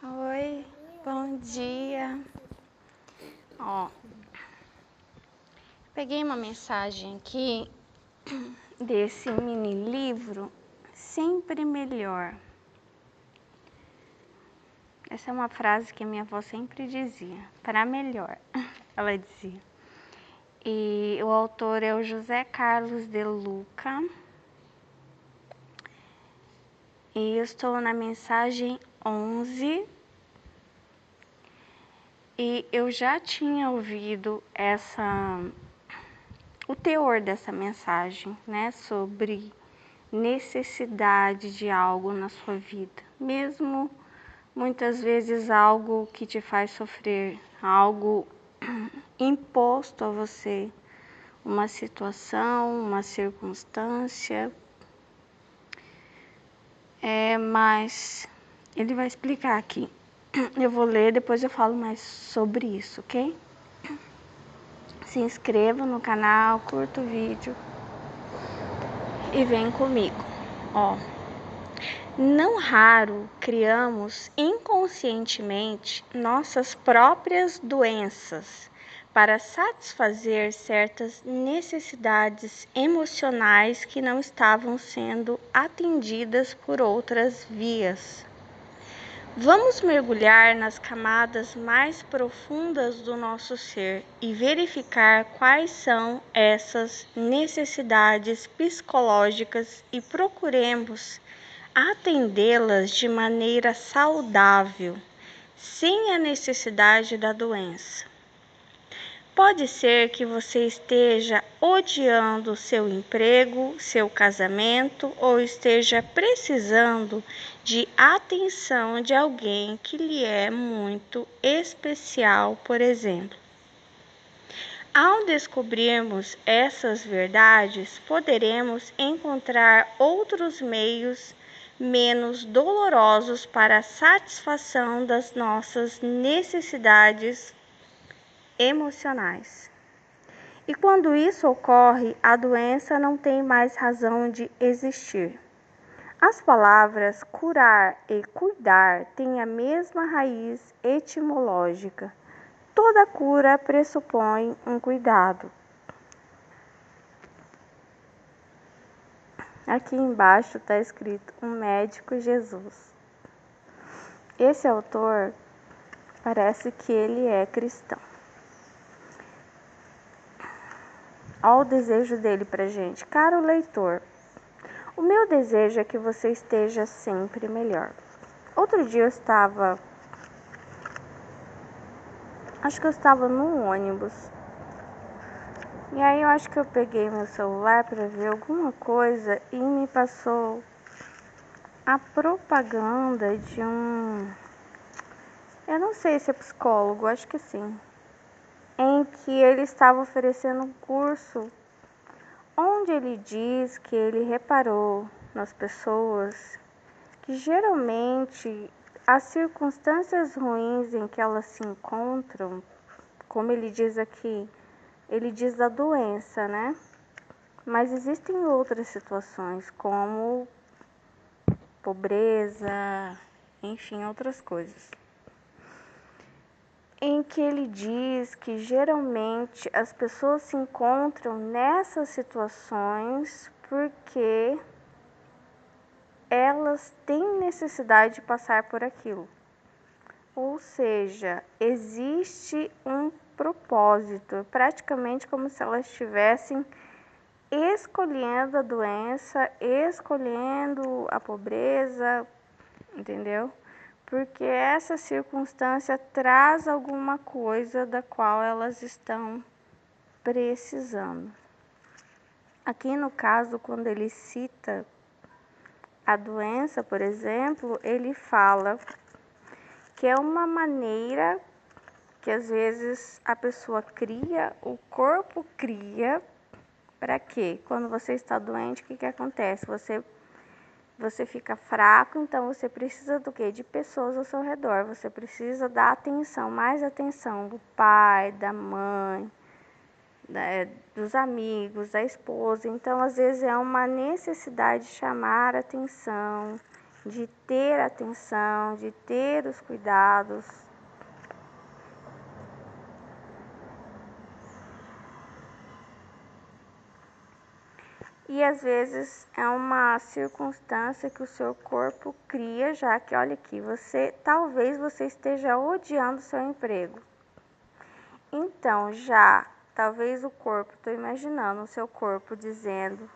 Oi, bom dia. Ó, peguei uma mensagem aqui desse mini livro Sempre Melhor. Essa é uma frase que a minha avó sempre dizia, para melhor, ela dizia. E o autor é o José Carlos de Luca. E eu estou na mensagem 11. E eu já tinha ouvido o teor dessa mensagem, né, sobre necessidade de algo na sua vida, mesmo muitas vezes algo que te faz sofrer, algo imposto a você, uma situação, uma circunstância, mas ele vai explicar aqui. Eu vou ler, depois eu falo mais sobre isso, ok? Se inscreva no canal, curta o vídeo e vem comigo. Ó, não raro criamos inconscientemente nossas próprias doenças para satisfazer certas necessidades emocionais que não estavam sendo atendidas por outras vias. Vamos mergulhar nas camadas mais profundas do nosso ser e verificar quais são essas necessidades psicológicas e procuremos atendê-las de maneira saudável, sem a necessidade da doença. Pode ser que você esteja odiando seu emprego, seu casamento ou esteja precisando de atenção de alguém que lhe é muito especial, por exemplo. Ao descobrirmos essas verdades, poderemos encontrar outros meios menos dolorosos para a satisfação das nossas necessidades emocionais. E quando isso ocorre, a doença não tem mais razão de existir. As palavras curar e cuidar têm a mesma raiz etimológica. Toda cura pressupõe um cuidado. Aqui embaixo está escrito um médico Jesus. Esse autor parece que ele é cristão. Olha o desejo dele pra gente. Caro leitor, o meu desejo é que você esteja sempre melhor. Outro dia acho que eu estava num ônibus. E aí eu acho que eu peguei meu celular para ver alguma coisa e me passou a propaganda de eu não sei se é psicólogo, acho que sim, em que ele estava oferecendo um curso onde ele diz que ele reparou nas pessoas que geralmente as circunstâncias ruins em que elas se encontram, como ele diz aqui, ele diz da doença, né? Mas existem outras situações, como pobreza, enfim, outras coisas, em que ele diz que geralmente as pessoas se encontram nessas situações porque elas têm necessidade de passar por aquilo. Ou seja, existe um propósito, praticamente como se elas estivessem escolhendo a doença, escolhendo a pobreza, entendeu? Porque essa circunstância traz alguma coisa da qual elas estão precisando. Aqui no caso, quando ele cita a doença, por exemplo, ele fala que é uma maneira que às vezes a pessoa cria, o corpo cria, para quê? Quando você está doente, o que acontece? Você fica fraco, então você precisa do quê? De pessoas ao seu redor, você precisa da atenção, mais atenção do pai, da mãe, dos amigos, da esposa. Então, às vezes é uma necessidade de chamar atenção, de ter atenção, de ter os cuidados. E às vezes é uma circunstância que o seu corpo cria, já que olha aqui, talvez você esteja odiando o seu emprego. Então já talvez o corpo, estou imaginando o seu corpo dizendo,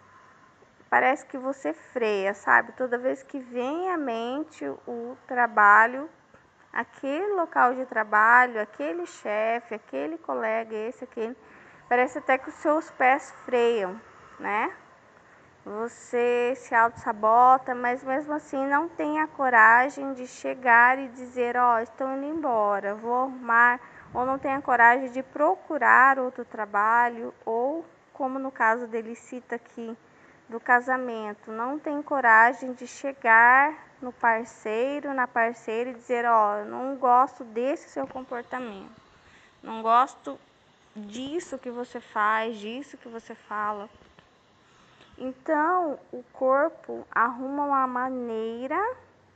parece que você freia, sabe? Toda vez que vem à mente o trabalho, aquele local de trabalho, aquele chefe, aquele colega, aquele, parece até que os seus pés freiam, né? Você se auto-sabota, mas mesmo assim não tem a coragem de chegar e dizer, estou indo embora, vou arrumar, ou não tem a coragem de procurar outro trabalho, ou como no caso dele cita aqui, do casamento, não tem coragem de chegar no parceiro, na parceira e dizer, eu não gosto desse seu comportamento, não gosto disso que você faz, disso que você fala. Então, o corpo arruma uma maneira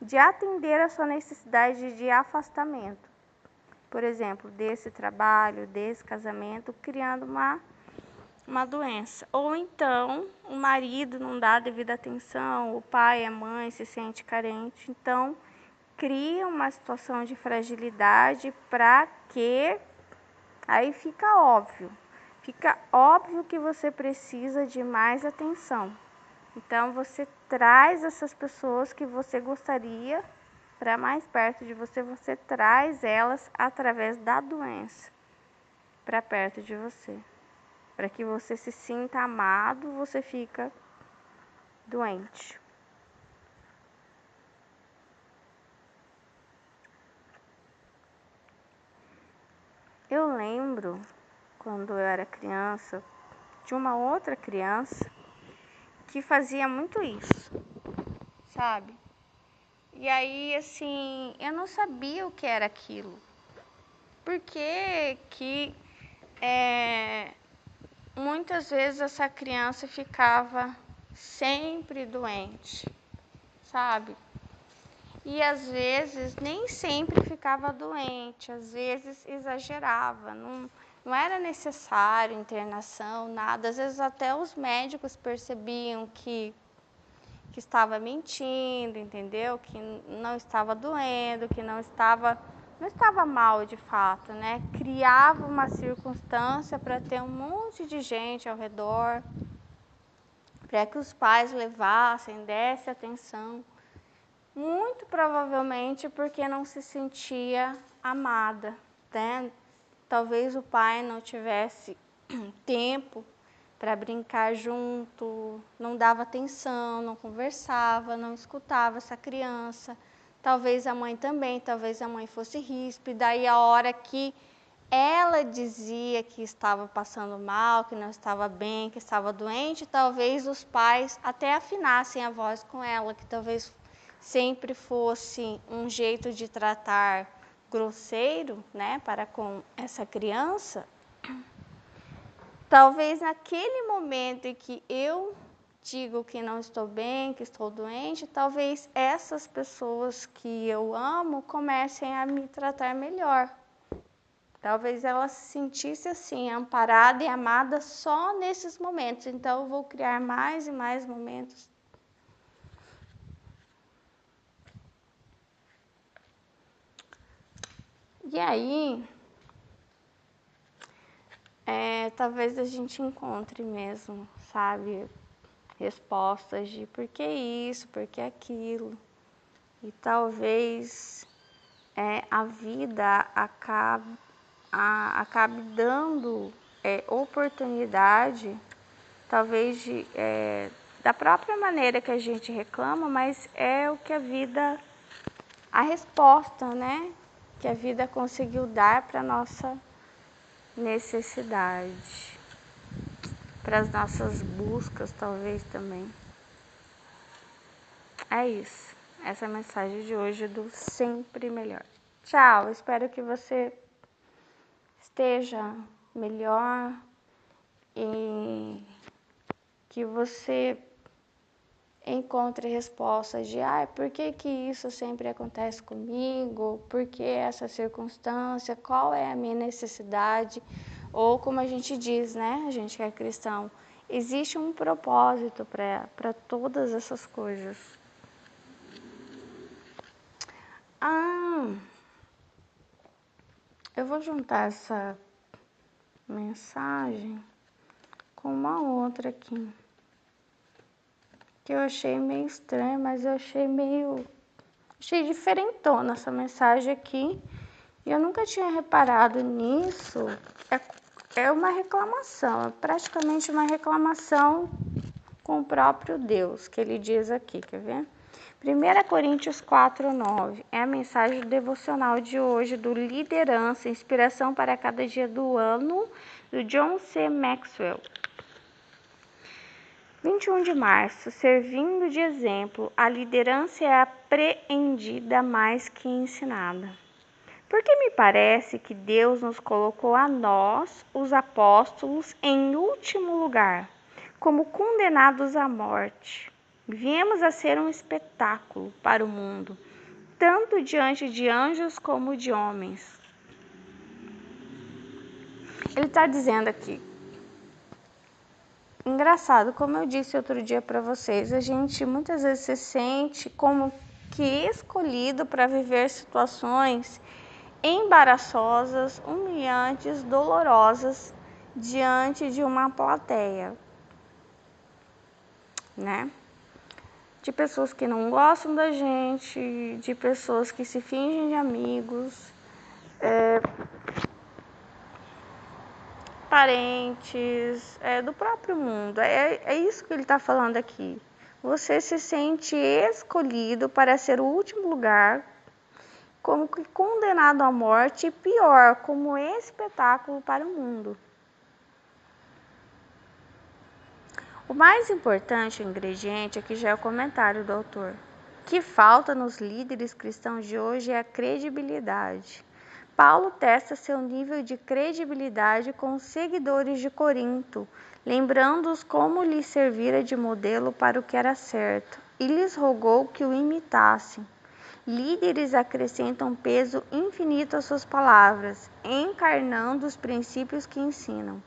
de atender a sua necessidade de afastamento. Por exemplo, desse trabalho, desse casamento, criando uma doença. Ou então, o marido não dá devida atenção, o pai, a mãe se sente carente. Então, cria uma situação de fragilidade para que... Aí fica óbvio que você precisa de mais atenção. Então, você traz essas pessoas que você gostaria para mais perto de você, você traz elas através da doença para perto de você. Para que você se sinta amado, você fica doente. Eu lembro, quando eu era criança, de uma outra criança que fazia muito isso, sabe? E aí, assim, eu não sabia o que era aquilo. Por que muitas vezes essa criança ficava sempre doente, sabe? E às vezes nem sempre ficava doente, às vezes exagerava, não era necessário internação, nada. Às vezes até os médicos percebiam que estava mentindo, entendeu? Que não estava doendo, que não estava mal de fato, né? Criava uma circunstância para ter um monte de gente ao redor, para que os pais levassem, dessem atenção. Muito provavelmente porque não se sentia amada, né? Talvez o pai não tivesse tempo para brincar junto, não dava atenção, não conversava, não escutava essa criança. Talvez a mãe também, talvez a mãe fosse ríspida, e a hora que ela dizia que estava passando mal, que não estava bem, que estava doente, talvez os pais até afinassem a voz com ela, que talvez sempre fosse um jeito de tratar grosseiro, né, para com essa criança. Talvez naquele momento em que eu digo que não estou bem, que estou doente, talvez essas pessoas que eu amo comecem a me tratar melhor. Talvez ela se sentisse assim, amparada e amada só nesses momentos. Então, eu vou criar mais e mais momentos. E aí, talvez a gente encontre mesmo, sabe, respostas de por que isso, por que aquilo. E talvez a vida acabe dando oportunidade, talvez da própria maneira que a gente reclama, mas é o que a resposta, né, que a vida conseguiu dar para nossa necessidade, para as nossas buscas, talvez também. É isso. Essa é a mensagem de hoje do Sempre Melhor. Tchau, espero que você esteja melhor e que você encontre respostas de por que que isso sempre acontece comigo, por que essa circunstância, qual é a minha necessidade, ou como a gente diz, né, a gente que é cristão, existe um propósito para todas essas coisas. Eu vou juntar essa mensagem com uma outra aqui, que eu achei meio estranha, mas eu achei diferentona essa mensagem aqui, e eu nunca tinha reparado nisso. É uma reclamação, é praticamente uma reclamação com o próprio Deus, que ele diz aqui, quer ver? 1 Coríntios 4:9 é a mensagem devocional de hoje do Liderança, Inspiração para Cada Dia do Ano, do John C. Maxwell. 21 de março, servindo de exemplo, a liderança é apreendida mais que ensinada. Porque me parece que Deus nos colocou a nós, os apóstolos, em último lugar, como condenados à morte. Viemos a ser um espetáculo para o mundo, tanto diante de anjos como de homens. Ele está dizendo aqui, engraçado, como eu disse outro dia para vocês, a gente muitas vezes se sente como que escolhido para viver situações embaraçosas, humilhantes, dolorosas diante de uma plateia, né? De pessoas que não gostam da gente, de pessoas que se fingem de amigos, parentes, do próprio mundo. É isso que ele está falando aqui. Você se sente escolhido para ser o último lugar, como que condenado à morte, e pior, como espetáculo para o mundo. O mais importante ingrediente aqui já é o comentário do autor. O que falta nos líderes cristãos de hoje é a credibilidade. Paulo testa seu nível de credibilidade com os seguidores de Corinto, lembrando-os como lhes servira de modelo para o que era certo, e lhes rogou que o imitassem. Líderes acrescentam peso infinito às suas palavras, encarnando os princípios que ensinam.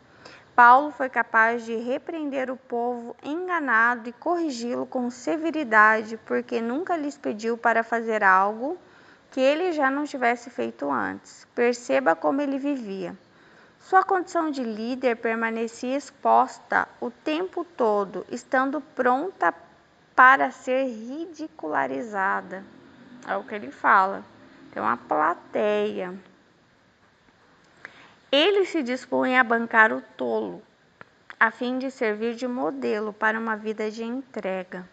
Paulo foi capaz de repreender o povo enganado e corrigi-lo com severidade, porque nunca lhes pediu para fazer algo que ele já não tivesse feito antes. Perceba como ele vivia. Sua condição de líder permanecia exposta o tempo todo, estando pronta para ser ridicularizada. É o que ele fala. Tem uma plateia. Ele se dispunha a bancar o tolo, a fim de servir de modelo para uma vida de entrega.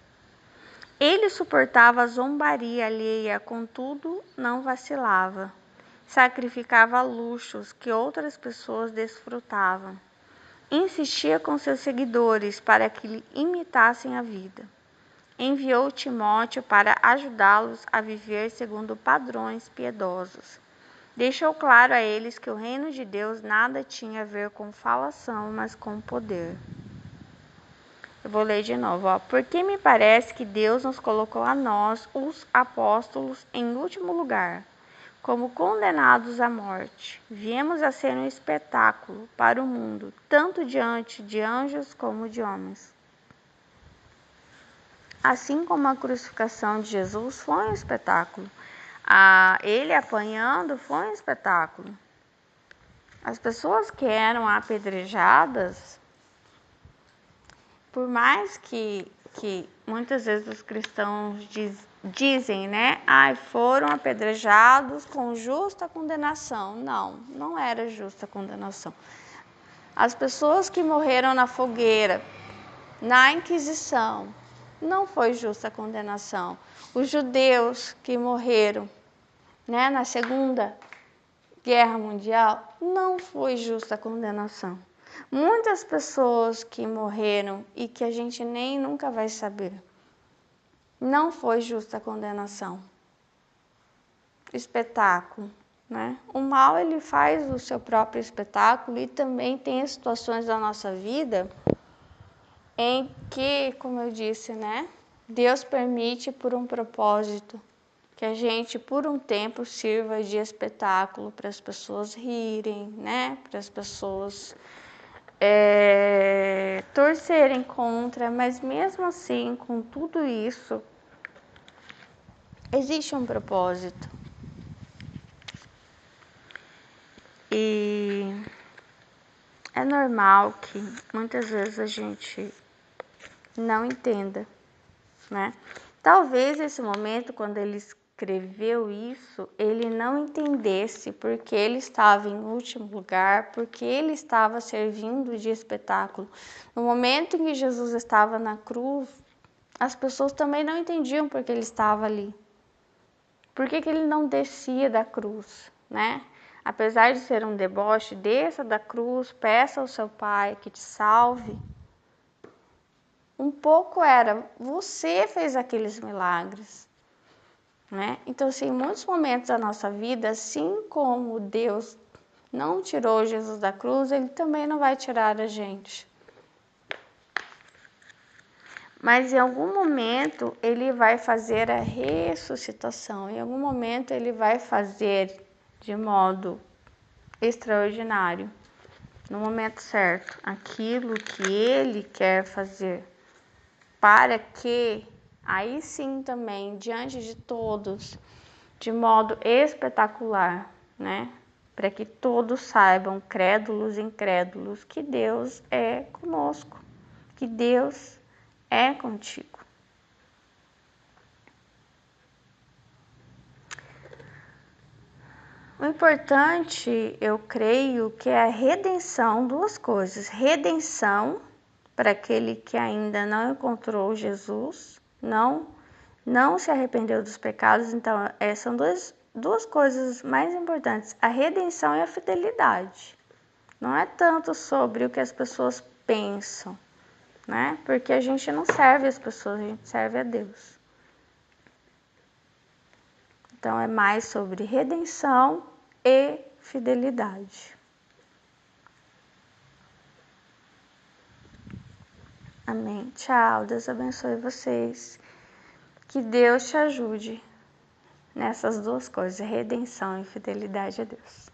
Ele suportava a zombaria alheia, contudo não vacilava. Sacrificava luxos que outras pessoas desfrutavam. Insistia com seus seguidores para que lhe imitassem a vida. Enviou Timóteo para ajudá-los a viver segundo padrões piedosos. Deixou claro a eles que o reino de Deus nada tinha a ver com falação, mas com poder. Eu vou ler de novo. Porque me parece que Deus nos colocou a nós, os apóstolos, em último lugar, como condenados à morte. Viemos a ser um espetáculo para o mundo, tanto diante de anjos como de homens. Assim como a crucificação de Jesus foi um espetáculo, ele apanhando foi um espetáculo. As pessoas que eram apedrejadas, por mais que muitas vezes os cristãos dizem, né? Foram apedrejados com justa condenação. Não era justa condenação. As pessoas que morreram na fogueira, na Inquisição, não foi justa condenação. Os judeus que morreram, né, na Segunda Guerra Mundial, não foi justa condenação. Muitas pessoas que morreram e que a gente nem nunca vai saber, não foi justa condenação. Espetáculo, né? O mal, ele faz o seu próprio espetáculo, e também tem situações da nossa vida em que, como eu disse, né, Deus permite por um propósito que a gente por um tempo sirva de espetáculo para as pessoas rirem, né? Para as pessoas torcerem contra, mas mesmo assim, com tudo isso, existe um propósito. E é normal que muitas vezes a gente não entenda, né? Talvez esse momento, quando ele escreveu isso, ele não entendesse porque ele estava em último lugar, porque ele estava servindo de espetáculo. No momento em que Jesus estava na cruz, as pessoas também não entendiam porque ele estava ali. Por que ele não descia da cruz, né? Apesar de ser um deboche, desça da cruz, peça ao seu pai que te salve. Um pouco era, você fez aqueles milagres, né? Então, assim, em muitos momentos da nossa vida, assim como Deus não tirou Jesus da cruz, Ele também não vai tirar a gente. Mas em algum momento Ele vai fazer a ressuscitação, em algum momento Ele vai fazer de modo extraordinário, no momento certo, aquilo que Ele quer fazer, para que aí sim também, diante de todos, de modo espetacular, né? Para que todos saibam, crédulos e incrédulos, que Deus é conosco, que Deus é contigo. O importante, eu creio, que é a redenção, duas coisas. Redenção para aquele que ainda não encontrou Jesus, não se arrependeu dos pecados. Então, são duas coisas mais importantes, a redenção e a fidelidade. Não é tanto sobre o que as pessoas pensam, né? Porque a gente não serve as pessoas, a gente serve a Deus. Então, é mais sobre redenção e fidelidade. Amém. Tchau. Deus abençoe vocês. Que Deus te ajude nessas duas coisas, redenção e fidelidade a Deus.